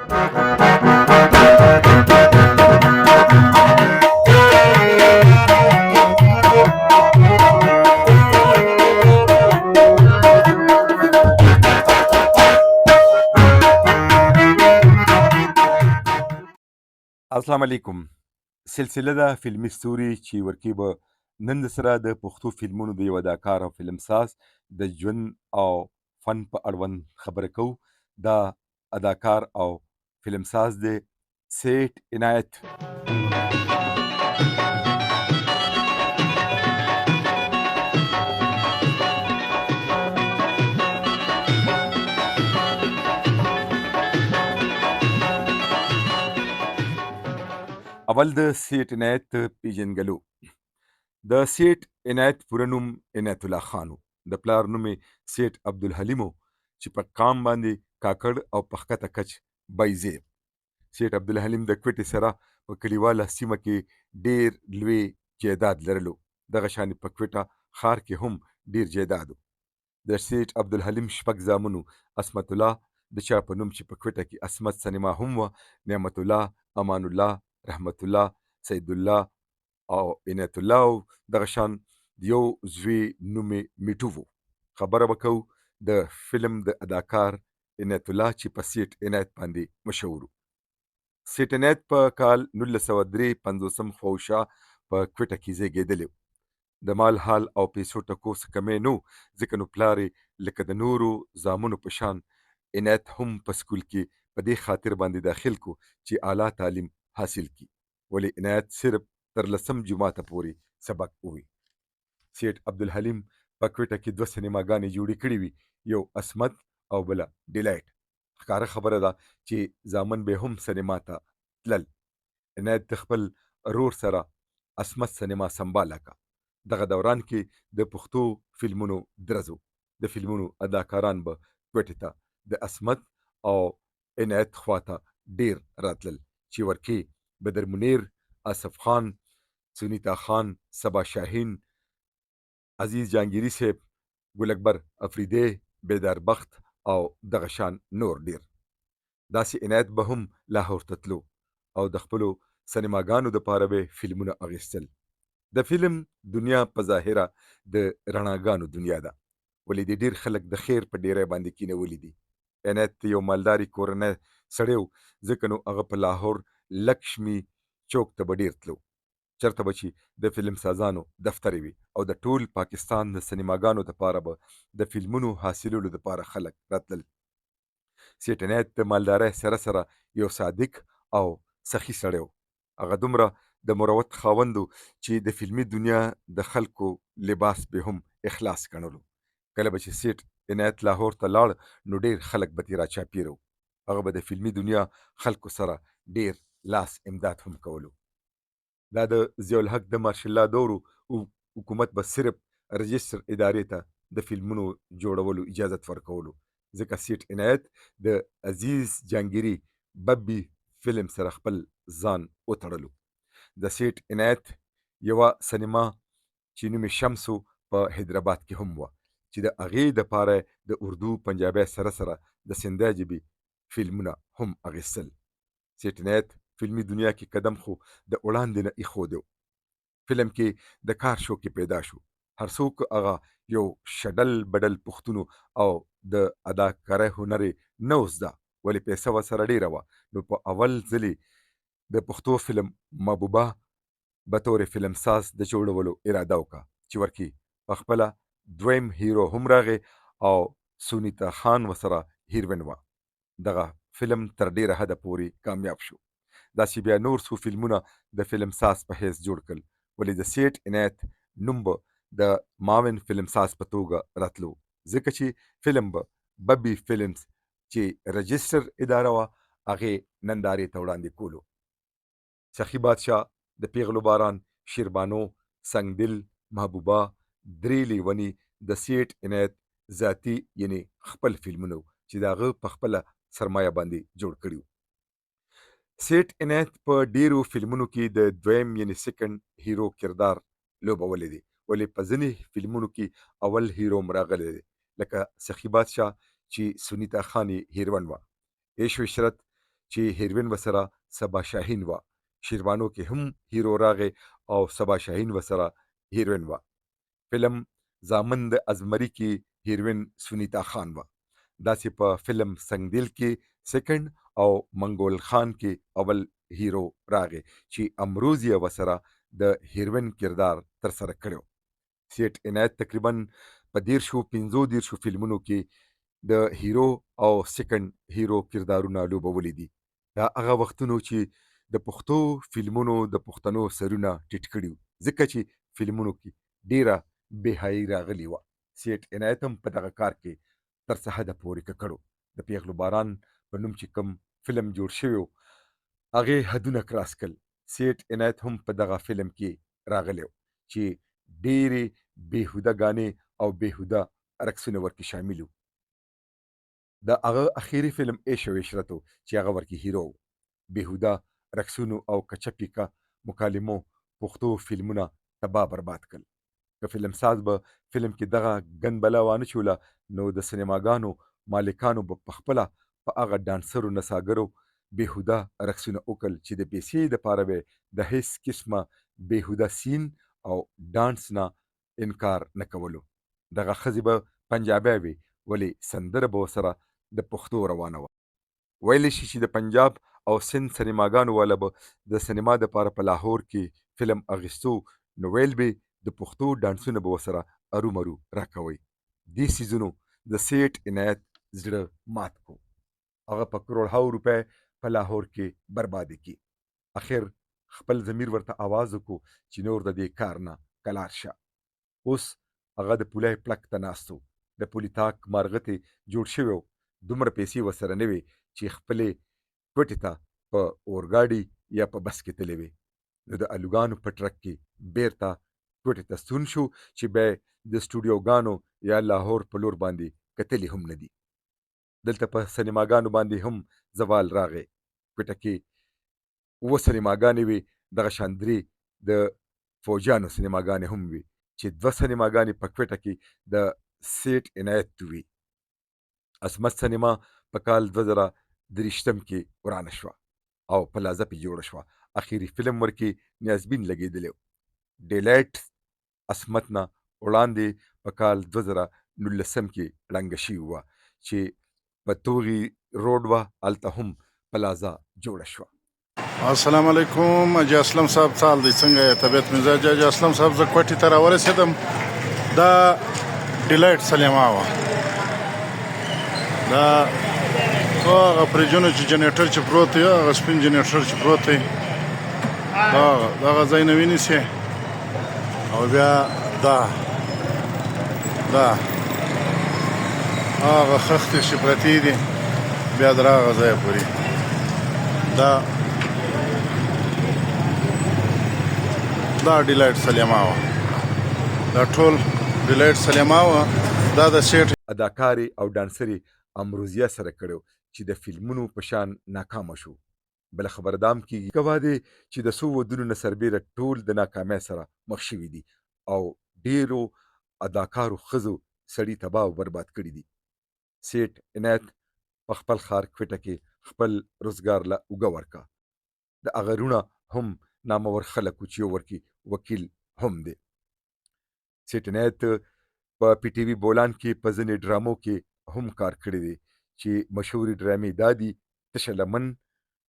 السلام علیکم. سلسله ده فلمي ستوري چې ورکې به نن د سره د پښتو فلمونو د یو اداکار او فلم ساز د ژوند او فن په اړوند خبره کوو. دا اداکار او فلم ساز دی سیټ عنایت. اول د سیټ عنایت پیژنګلو. د سیټ عنایت پوره نوم عنایت الله خان و. د پلار نوم یې سیټ عبدالحلیم و چې په قام باندې کاکړ او په ښکته کچ بایزی. سیټ عبدالحلیم د کوټې سره په کلیواله سیمه کې ډیر لوی جایداد لرلو. دغه شان په کوټه ښار کې هم ډیر جایداد و. د سیټ عبدالحلیم شپږ زامنو عصمت الله د چا په نوم چې په کوټه کې عصمت سینما هم وه، نعمت الله، امان الله، رحمت الله، سید الله او عنایت الله او دغه شان یو زوی نوم میټو و. خبره وکړو د فلم د اداکار عنایت الله چې په سیټ عنایت باندې مشهور و. سیټ عنایت په کال 1953 خواوشا په کوټه کې زیږېدلی. د مال حال او پیسو ټکو څه کمی نو، ځکه نو پلار لکه د نورو زامنو په شان عنایت هم په سکول کې په دې خاطر باندې داخل کو چې اعلی تعلیم حاصل کی، ولی عنایت صرف تر لسم جماعته پورې سبق ووی. سیټ عبدالحلیم په کوټه کې دوه سینماګانې جوړې کړې وي، یو عصمت او بله ډیلایټ. ښکاره خبره ده چې زامن به هم سینما ته تلل. عنایت د خپل رور سره عصمت سینما سنباله کا. دغه دوران کې د پښتو فلمونو درزو. د فلمونو اداکاران به کوټې ته د عصمت او عنایت خواته ډیر راتلل چې ورکې بدر منیر، آصف خان، سنیتا خان، صبا شاهین، عزیز جهانگیری صاحب، ګل اکبر افریدی، بیدار بخت او دغه شان نور ډیر. داسې عنایت به هم لاهور ته تلو او د خپلو سینماګانو دپاره به فلمونه اخیستل. د فلم دنیا په ظاهره د رڼاګانو دنیا ده، ولې د ډیر خلک د خیر په ډیری باندې کینولي دي. عنایت یو مالداري کورنۍ سړی و، ځکه نو هغه په لاهور لکشمي چوک ته به ډیر تلو، چرته به چې د فلم سازانو دفتر وي او د ټول پاکستان د سینماګانو دپاره به د فلمونو حاصلولو دپاره خلک راتلل. سیټ عنایت د مالدارۍ سره سره یو صادق او سخي سړی و. هغه دومره د مروت خاوند و چې د فلمي دنیا د خلکو لباس به هم اخلاص ګڼلو. کله به چې سیټ عنایت لاهور ته لاړ نو ډیر خلک به ترې راچاپېره و. هغه به د فلمي دنیا خلکو سره ډیر لاس امداد هم کولو. دا د ضیاءالحق د مارشل الله دور و. حکومت به صرف رجستر ادارې ته د فلمونو جوړولو اجازت ورکولو، ځکه سیټ عنایت د عزیز جهانگیري ببي فلم سره خپل ځان وتړلو. د سیټ عنایت یوه سینما چې نوم شمس په حیدرآباد کې هم وه، چې د هغې دپاره د اردو پنجابي سره سره د سندھیا ژبې فلمونه هم اخیستل. سیټ عنایت فلمي دنیا کې قدم خو د وړاندې نه ایښودی و. فلم کې د کار شوق پیدا شو. هر څوک هغه یو شډل بدل پښتون او د اداکارۍ هنر نه و زده، ولې پیسه ورسره ډیره وه. نو په اول ځلې د پښتو فلم محبوبه بطور فلم ساز د جوړولو اراده وکړه، چې ورکې په خپله دویم هیرو هم راغی او سنیتا خان ورسره هیروین وه. دغه فلم تر ډیره حده پورې کامیاب شو. داسې بیا نور څو فلمونه د فلم ساز په حیث جوړ کړل، ولې د سیټ عنایت نوم به د معاون فلم ساز په توګه راتلو، ځکه چې فلم به ببي فلمز چې رجستر اداره وه هغې نندارې ته وړاندې کولو. سخي بادشاه، د پیغلو باران، شیربانو، سنگدل، محبوبه، درې لیونی د سیټ عنایت ذاتي یعنی خپل فلمونه چې د هغه په خپله سرمایه باندې جوړ کړي. سیټ عنایت په ډیرو فلمونو کې د دویم یعنی سیکنډ هیرو کردار لوبولی دی، ولې په ځینې فلمونو کې اول هیرو هم راغلی دی، لکه سخي بادشاه چې سنیتا خان یې هیروین وه، عیش و عشرت چې هیروین ورسره صبا شاهین وه. شیروانو کې هم هیرو راغی او صبا شاهین ورسره هیروین وه. فلم زامن د ازمري کې هیروین سنیتا خان وه. داسې په فلم سنگدل کې سیکنډ او منګول خان کې اول هیرو راغی چې امروز یې ورسره د هیروین کردار ترسره کړی. سیټ عنایت تقریبا په 15 فلمونو کې د هیرو او سیکنډ هیرو کردارونه لوبولي دي. دا هغه وختونو چې د پښتو فلمونو د پښتنو سرونه ټیټ کړي وو، ځکه چې فلمونو کې ډیره بېحایي راغلې وه. سیټ عنایت هم په دغه کار کې تر څه حده پورې ککړ و. د پیغلو باران په نوم چې کوم فلم جوړ شوی و، هغې حدونه کراس کړل. سیټ عنایت هم په دغه فلم کې راغلی و چې ډېرې بېهوده ګانې او بېهوده رقصونه ورکې شامل وو. د هغه اخیری فلم عیش او عشرت و چې هغه ورکې هیرو و. بېهوده رقصونو او کچه پیکه مکالمو پښتو فلمونه تباه برباد کړل. که فلم ساز به فلم کې دغه ګن بلا وانه چوله، نو د سینماګانو مالکانو به پخپله په هغه ډانسرو نڅاګرو بېهوده رقصونه وکړل چې د پیسې دپاره به د هیڅ قسمه بېهوده سین او ډانس نه انکار نه کولو. دغه ښځې به پنجابی وي، ولې سندره به ورسره د پښتو روانه وه. ویلی شي چې د پنجاب او سند سینماګانو والا به د سینما دپاره په لاهور کې فلم اخیستو، نو ویل به د پښتو ډانسونه به ورسره ارومرو راکوئ. دې څیزونو د سیټ عنایت زړه مات کو. هغه په کروڑهاو روپۍ په لاهور کې بربادي کی. اخر خپل ضمیر ورته आवाज وکړو چې نور د دې کار نه کلار شه. اوس هغه د پولۍ پلک ته ناست و. د پولي تاک مارغه ته جوړ شوی و. دومره پیسې ورسره نه وې چې خپلې کوټې ته په اورګاډي یا په بس کې تللی وې. نو د الوګانو په ټرک کې بیرته کوټې ته ستون شو چې بیا د سټوډیوګانو یا لاهور په لور باندې کتلې هم نه دي. دلته په سینماګانو باندې هم زوال راغی. کوټه کې 7 سینماګانې وې، دغه شان 3 د فوجیانو سینماګانې هم وې چې 2 سینماګانې په کوټه کې د سیټ عنایت وې. عصمت سینما په کال 2023 کې ورانه شوه او پلازه پې جوړه شوه. اخیری فلم ورکې نیازبین لګېدلی و. ډیلایټ عصمت نه وړاندې په کال 2019 کې ړنګه شوې وه چې په توغي روډ وه، هلته هم پلازه جوړه شوه. السلام علیکم. حاجي اسلم صاحب څه حال دی؟ څنګه یې طبیعت مزاج؟ حاجي اسلم صاحب زه کوټې ته راورسېدم. دا ډیلایټ سلیما وه. دا هغه فریجونو چې جنریټر چې پروت دی، هغه سپین جنریټر چې پروت دی، دغه ځای نه ونیسئ او بیا دا هغه خښتې چې پرتې دي بیا تر هغه ځایه پورې دا ډیلایټ سلیما وه. دا ټول ډیلایټ سلیما وه. دا د سیټ اداکارې او ډانسرې امروزیه سره کړو چې د فلمونو په شان ناکامه شو. بل خبردام کیږي کوا دی چې د 100 ودونو نه سربیره ټول د ناکامۍ سره مخ شوي دي او ډیرو اداکارو ښځو سړي تباه او برباد کړي دي. سیټ عنایت په خپل ښار کوټه کې خپل روزګار له اوږه ورکا. د هغه رونه هم نامور خلکو چې ورکی وکیل هم دی. سیټ عنایت په پی ټي وي بولان کې په ځینې ډرامو کې هم کار کړی دی چې مشهورې ډرامې دا دي تشه لمن،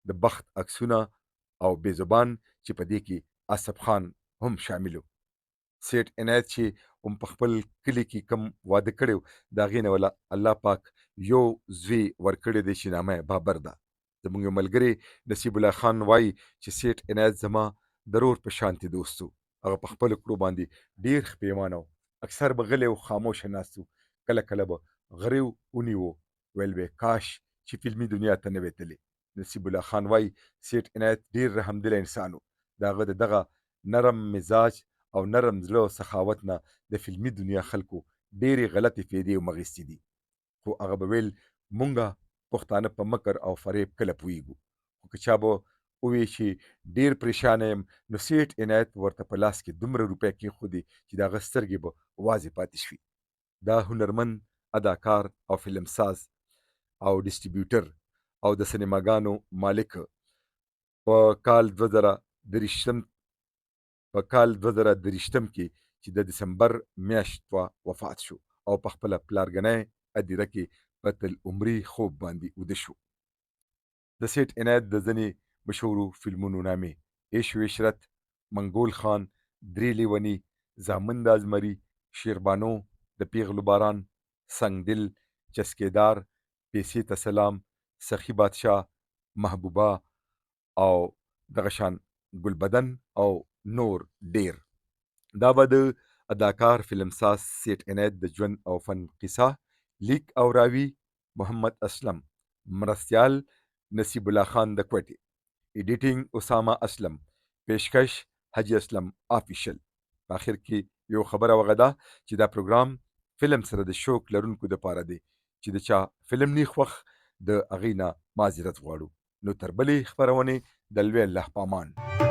د بخت عکسونه او بې زبان چې په دې کې آصف خان هم شامل و. سیټ عنایت چې هم په خپل کلي کې کم واده کړی و، د هغې نه ولا الله پاک یو زوی ورکړی دی چې نامه یې بابر ده. زموږ یو ملګری نصیب الله خان وایي چې سیټ عنایت زما د رور په شانتې دوست و. هغه په خپلو کړو باندې ډېر خپیمانه و. اکثر به غلی و خاموشه ناست و. کله کله به غریو ونیو، ویل به کاش چې فلمي دنیا ته نه وی تللی. نصیب الله خان وایي سیټ عنایت ډېر رحمدله انسان و. د هغه د دغه نرم مزاج او نرم زړه او سخاوت نه د فلمي دنیا خلکو ډېرې غلطې فایدې ومغیستې دي. خو هغه به ویل مونږه پښتانه په مکر او فریب کله پوهیږو. خو که چا به ووی چې ډېر پریشانه یم، نو سیټ عنایت ورته په لاس کې دومره روپۍ کېښودې چې د هغه سترګې به وازې پاتې شوي. دا هنرمند اداکار او فلم ساز او ډسټریبیوټر او د سینماګانو مالک په کال 2023 کې چې د دسمبر میاشت وفات شو او په خپل پلارګنۍ ادیره کې په تل عمري خوب باندې وده شو. د سیټ عنایت د ځینې مشهورو فلمونو نامې: عشق و عشرت، منګول خان، درې لیوني، زامن د ازمري، شیربانو، د پیغلو باران، سنگ دل، چسکیدار، پیسې ته سلام، سخی بادشاه، محبوبه او دغه شان ګلبدن او نور ډیر. دا به د اداکار فلمساز سیټ عنایت د ژوند او فن قصه، لیک او راوي محمد اسلم، مرستیال نصیب الله خان د کوټي، ایډیټینګ اسامه اسلم، پیشکش حجی اسلم آفیشل. په اخر کې یو خبره وغه ده چې دا پروګرام فلم سره د شوق لرونکو د پاره دی چې د چا فلم نه خوښ د اغینا معذرت غواړو. نو تر بلې خبرونه د لوی الله پامان.